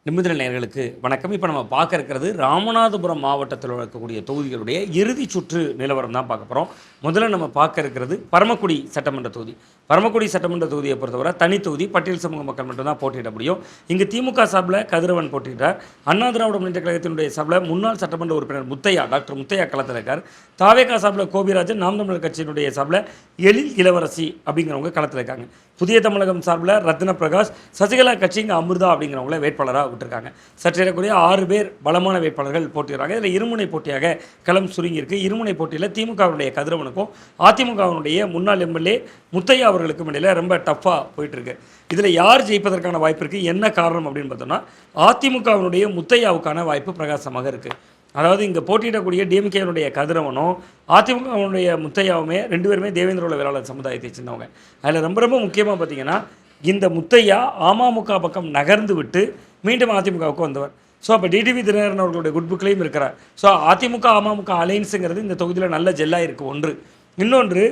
நிமிதிர நேயர்களுக்கு வணக்கம். இப்போ நம்ம பார்க்க இருக்கிறது ராமநாதபுரம் மாவட்டத்தில் இருக்கக்கூடிய தொகுதிகளுடைய இறுதி சுற்று நிலவரம் தான் பார்க்க போகிறோம். முதல்ல நம்ம பார்க்க இருக்கிறது பரமக்குடி சட்டமன்ற தொகுதி. பரமக்குடி சட்டமன்ற தொகுதியை பொறுத்தவரை தனி தொகுதி, பட்டியல் சமூக மக்கள் மட்டும்தான் போட்டியிட முடியும். இங்கு திமுக சார்பில் கதிரவன் போட்டியிட்டார். அண்ணா திராவிட முன்னேற்ற கழகத்தினுடைய சார்பில் முன்னாள் சட்டமன்ற உறுப்பினர் முத்தையா, டாக்டர் முத்தையா களத்தில் இருக்கார். தாவேகா சார்பில் கோபிராஜன், நாம் தமிழர் கட்சியினுடைய சார்பில் எழில் இளவரசி அப்படிங்கிறவங்க களத்தில் இருக்காங்க. புதிய தமிழகம் சார்பில் ரத்ன பிரகாஷ், சசிகலா கட்சி இங்கே அமிர்தா அப்படிங்கிறவங்கள வேட்பாளராக விட்டுருக்காங்க. சற்றேறக்கூடிய 6 பேர் பலமான வேட்பாளர்கள் போட்டிடுறாங்க. இதில் இருமுனை போட்டியாக களம் சுருங்கியிருக்கு. இருமுனை போட்டியில் திமுகவுடைய கதிரவனுக்கும் அதிமுகவினுடைய முன்னாள் எம்எல்ஏ முத்தையா அவர்களுக்கும் இடையில் ரொம்ப டஃப்பாக போயிட்டுருக்கு. இதில் யார் ஜெயிப்பதற்கான வாய்ப்பு இருக்குது, என்ன காரணம் அப்படின்னு பார்த்தோம்னா, அதிமுகவினுடைய முத்தையாவுக்கான வாய்ப்பு பிரகாசமாக இருக்குது. அதாவது இங்கே போட்டியிடக்கூடிய டிஎம்கேனுடைய கதிரவனும் அதிமுகவுடைய முத்தையாவுமே 2 பேருமே தேவேந்திர உள்ள வேளாளர் சமுதாயத்தை சேர்ந்தவங்க. அதில் ரொம்ப ரொம்ப முக்கியமாக பார்த்தீங்கன்னா, இந்த முத்தையா அமமுக பக்கம் நகர்ந்து விட்டு மீண்டும் அதிமுகவுக்கு வந்தவர். ஸோ அப்போ டிடிவி தினகரன் அவர்களுடைய குட் புக்லேயும் இருக்கிறார். ஸோ அதிமுக அமமுக அலைன்ஸுங்கிறது இந்த தொகுதியில் நல்ல ஜெல்லாக இருக்குது. ஒன்று. இன்னொன்று,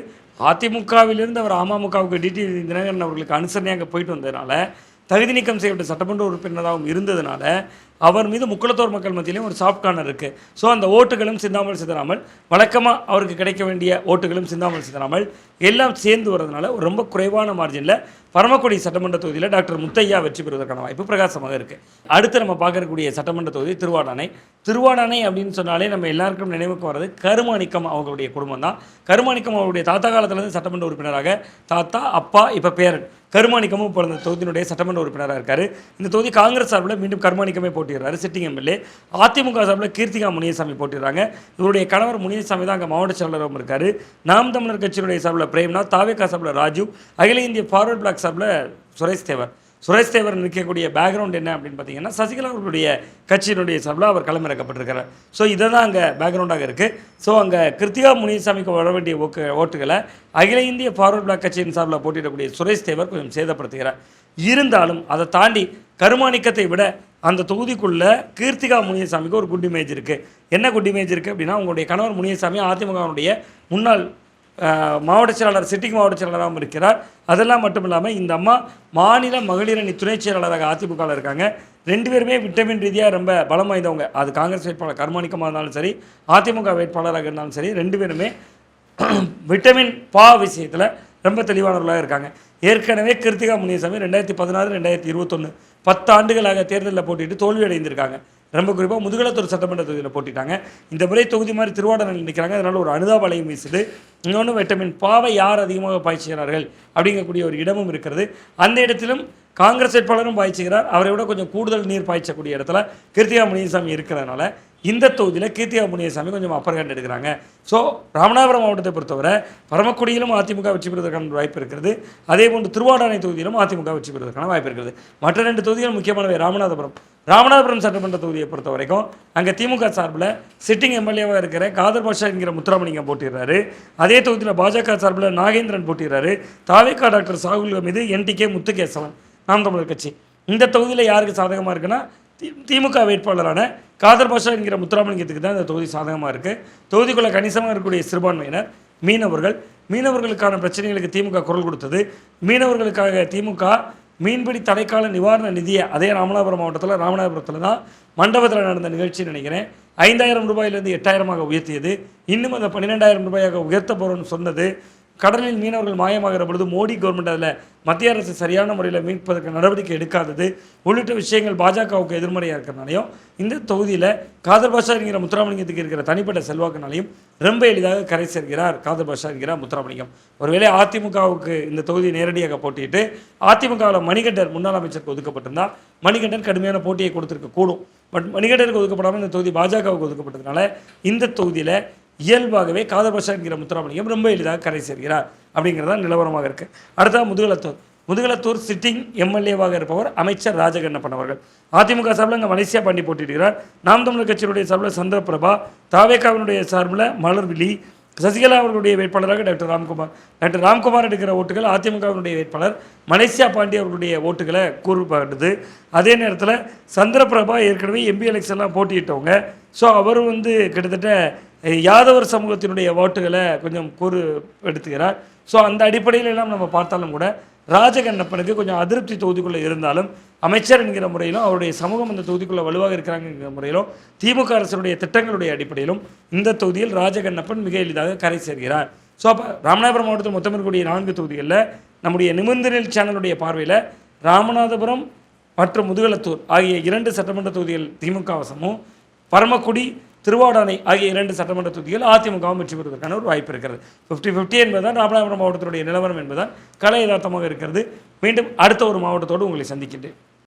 அதிமுகவிலிருந்து அவர் அமமுகவுக்கு டிடிவி தினகரன் அவர்களுக்கு அனுசரணையாக போயிட்டு வந்ததுனால, தகுதி நீக்கம் செய்யப்பட்ட சட்டமன்ற உறுப்பினராகவும் இருந்ததுனால அவர் மீது முக்குளத்தோர் மக்கள் மத்தியிலையும் ஒரு சாஃப்ட் கார்னர் இருக்குது. ஸோ அந்த ஓட்டுகளும் சிந்தாமல் சிதறாமல், வழக்கமாக அவருக்கு கிடைக்க வேண்டிய ஓட்டுகளும் சிந்தாமல் சிதறாமல் எல்லாம் சேர்ந்து வரதுனால ஒரு ரொம்ப குறைவான மார்ஜினில் பரமக்குடி சட்டமன்ற தொகுதியில் டாக்டர் முத்தையா வெற்றி பெறுவதற்கான வாய்ப்பு பிரகாசமாக இருக்குது. அடுத்து நம்ம பார்க்கக்கூடிய சட்டமன்ற தொகுதி திருவாடானை. திருவாடானை அப்படின்னு சொன்னாலே நம்ம எல்லாருக்கும் நினைவுக்கு வர்றது கருமாணிக்கம் அவங்களுடைய குடும்பம் தான். கருமாணிக்கம் அவருடைய தாத்தா காலத்திலேருந்து சட்டமன்ற உறுப்பினராக, தாத்தா அப்பா இப்போ பேரன் கருமாணிக்கமும் இப்போ இந்த தொகுதியினுடைய சட்டமன்ற உறுப்பினராக இருக்கார். இந்த தொகுதி காங்கிரஸ் சார்பில் மீண்டும் கருமாணிக்கமே போட்டிடுறாரு, சிட்டிங் எம்எல்ஏ. அதிமுக சார்பில் கீர்த்திகா முனியசாமி போட்டிடுறாங்க. இவருடைய கணவர் முனியசாமி தான் அங்கே மாவட்ட செயலராகவும் இருக்கார். நாம் தமிழர் கட்சியினுடைய சார்பில் பிரேம்நாத், தாவேகா சார்பில் ராஜு, அகில இந்திய ஃபார்வர்ட் பிளாக் சார்பில் சுரேஷ் தேவர் நிற்கக்கூடிய பேக்ரவுண்ட் என்ன அப்படின்னு பார்த்தீங்கன்னா, சசிகலா அவர்களுடைய கட்சியினுடைய சார்பில் அவர் களமிறக்கப்பட்டிருக்கிறார். ஸோ இதை தான் அங்கே பேக்ரவுண்டாக இருக்குது. ஸோ அங்கே கிருத்திகா முனியசாமிக்கு வர வேண்டிய ஓட்டுகளை அகில இந்திய ஃபார்வர்ட் பிளாக் கட்சியின் சார்பில் போட்டியிடக்கூடிய சுரேஷ் தேவர் கொஞ்சம் சேதப்படுத்துகிறார். இருந்தாலும் அதை தாண்டி கருமாணிக்கத்தை விட அந்த தொகுதிக்குள்ளே கீர்த்திகா முனியசாமிக்கு ஒரு குட் இமேஜ் இருக்குது. என்ன குட் இமேஜ் இருக்குது அப்படின்னா, உங்களுடைய கணவர் முனியசாமி அதிமுகவுடைய முன்னாள் மாவட்ட செயலாளர், சிட்டிங் மாவட்ட செயலாளராகவும் இருக்கிறார். அதெல்லாம் மட்டும் இல்லாமல் இந்த அம்மா மாநில மகளிர் அணி துணை செயலாளராக அதிமுகவில் இருக்காங்க. 2 பேருமே விட்டமின் ரீதியாக ரொம்ப பலம் வாய்ந்தவங்க. அது காங்கிரஸ் வேட்பாளர் கருமாணிக்கமாக இருந்தாலும் சரி, அதிமுக வேட்பாளராக இருந்தாலும் சரி, 2 பேருமே விட்டமின் பா விஷயத்தில் ரொம்ப தெளிவானவர்களாக இருக்காங்க. ஏற்கனவே கிருத்திகா முனியசாமி 2016, 2021 10 ஆண்டுகளாக தேர்தலில் போட்டிட்டு தோல்வி அடைந்திருக்காங்க. ரொம்ப குறிப்பாக முதுகலத்தூர் சட்டமன்ற தொகுதியில் போட்டிட்டாங்க. இந்த முறை தொகுதி மாதிரி திருவாடனையில் நிற்கிறாங்க. அதனால் ஒரு அனுதாபலையும் வீசுது. இன்னொன்று, விட்டமின் பாவை யார் அதிகமாக பாய்ச்சுகிறார்கள் அப்படிங்கக்கூடிய ஒரு இடமும் இருக்கிறது. அந்த இடத்திலும் காங்கிரஸ் வேட்பாளரும் பாய்ச்சுகிறார். அவரை விட கொஞ்சம் கூடுதல் நீர் பாய்ச்சக்கூடிய இடத்துல கீர்த்திகா முனியசாமி இருக்கிறதுனால இந்த தொகுதியில் கீர்த்திகா முனியசாமி கொஞ்சம் அப்பர் ஹேண்ட் எடுக்கிறாங்க. ஸோ ராமநாதபுரம் மாவட்டத்தை பொறுத்தவரை பரமக்குடியிலும் அதிமுக வெற்றி பெறுவதற்கான வாய்ப்பு இருக்கிறது. அதே போன்று திருவாடானை தொகுதியிலும் அதிமுக வெற்றி பெறுவதற்கான வாய்ப்பு இருக்கிறது. மற்ற 2 தொகுதிகள் முக்கியமானவை. ராமநாதபுரம் சட்டமன்ற தொகுதியை பொறுத்த வரைக்கும் அங்கே திமுக சார்பில் சிட்டிங் எம்எல்ஏவாக இருக்கிற காதர் பாஷா என்கிற முத்துராமலிங்கம் போட்டிடுறாரு. அதே தொகுதியில் பாஜக சார்பில் நாகேந்திரன் போட்டிடுறாரு. தாவேகா டாக்டர் சாகுல் மீது என்டிகே முத்துகேசவன், நாம் தமிழர் கட்சி. இந்த தொகுதியில் யாருக்கு சாதகமாக இருக்குன்னா, திமுக வேட்பாளரான காதர் பாஷா என்கிற முத்துராமலிங்கத்துக்கு தான் இந்த தொகுதி சாதகமாக இருக்குது. தொகுதிக்குள்ளே கணிசமாக இருக்கக்கூடிய சிறுபான்மையினர், மீனவர்களுக்கான பிரச்சனைகளுக்கு திமுக குரல் கொடுத்தது. மீனவர்களுக்காக திமுக மீன்பிடி தடைக்கால நிவாரண நிதியை அதே ராமநாதபுரத்தில் தான் மண்டபத்தில் நடந்த நிகழ்ச்சின்னு நினைக்கிறேன், 5000 ரூபாயிலிருந்து 8000 உயர்த்தியது. இன்னும் அதை 12000 ரூபாயாக உயர்த்த போகிறோன்னு சொன்னது. கடலில் மீனவர்கள் மாயமாகிற பொழுது மோடி கவர்மெண்ட் அதில் மத்திய அரசு சரியான முறையில் மீட்பதற்கு நடவடிக்கை எடுக்காதது உள்ளிட்ட விஷயங்கள் பாஜகவுக்கு எதிர்மறையாக இருக்கிறனாலையும், இந்த தொகுதியில் காதர் பாஷா என்கிற முத்துராமலிங்கத்துக்கு இருக்கிற தனிப்பட்ட செல்வாக்குனாலையும் ரொம்ப எளிதாக கரை சேர்க்கிறார் காதர் பாஷா என்கிற முத்துராமலிங்கம். ஒருவேளை அதிமுகவுக்கு இந்த தொகுதியை நேரடியாக போட்டிட்டு அதிமுகவில் மணிகண்டர் முன்னாள் அமைச்சருக்கு ஒதுக்கப்பட்டிருந்தால் மணிகண்டன் கடுமையான போட்டியை கொடுத்துருக்க கூடும். பட் மணிகண்டருக்கு ஒதுக்கப்படாமல் இந்த தொகுதி பாஜகவுக்கு ஒதுக்கப்பட்டதுனால இந்த தொகுதியில் இயல்பாகவே காதர் பாஷா என்கிற முத்துராமலிங்கம் ரொம்ப எளிதாக கரை சேர்கிறார் அப்படிங்கிறதா நிலவரமாக இருக்குது. அடுத்தது முதுகலத்தூர் சிட்டிங் எம்எல்ஏவாக இருப்பவர் அமைச்சர் ராஜகண்ணப்பன் அவர்கள். அதிமுக சார்பில் அங்கே மலேசியா பாண்டி போட்டியிடுகிறார். நாம் தமிழர் கட்சியினுடைய சார்பில் சந்திரபிரபா, தாவேகாவினுடைய சார்பில் மலர்விழி, சசிகலா அவர்களுடைய வேட்பாளராக டாக்டர் ராம்குமார் எடுக்கிற ஓட்டுகள் அதிமுகவினுடைய வேட்பாளர் மலேசியா பாண்டி அவர்களுடைய ஓட்டுகளை கூறுபடுது. அதே நேரத்தில் சந்திரபிரபா ஏற்கனவே எம்பி எலெக்ஷன்லாம் போட்டியிட்டவங்க. ஸோ அவர் கிட்டத்தட்ட யாதவர் சமூகத்தினுடைய ஓட்டுகளை கொஞ்சம் எடுத்துக்கிறார். ஸோ அந்த அடிப்படையில் எல்லாம் நம்ம பார்த்தாலும் கூட ராஜகண்ணப்பனுக்கு கொஞ்சம் அதிருப்தி தொகுதிக்குள்ளே இருந்தாலும் அமைச்சர் என்கிற முறையிலும் அவருடைய சமூகம் அந்த தொகுதிக்குள்ளே வலுவாக இருக்கிறாங்கிற முறையிலும் திமுக அரசுடைய திட்டங்களுடைய அடிப்படையிலும் இந்த தொகுதியில் ராஜகண்ணப்பன் மிக எளிதாக கரை சேர்கிறார். ஸோ அப்போ ராமநாதபுரம் மாவட்டத்தில் மொத்தம் இருக்கக்கூடிய 4 தொகுதிகளில் நம்முடைய நிமிர்ந்தநில் சேனலுடைய பார்வையில் ராமநாதபுரம் மற்றும் முதுகலத்தூர் ஆகிய 2 சட்டமன்ற தொகுதிகள் திமுக வசமும், பரமக்குடி திருவாடானை ஆகிய 2 சட்டமன்ற தொகுதிகள் அதிமுகவும் வெற்றி பெறுவதற்கான ஒரு வாய்ப்பு இருக்கிறது. 50-50 என்பதுதான் ராமநாதபுரம் மாவட்டத்தினுடைய நிலவரம் என்பதுதான் கலை யதார்த்தமாக இருக்கிறது. மீண்டும் அடுத்த ஒரு மாவட்டத்தோடு உங்களை சந்திக்கின்றேன்.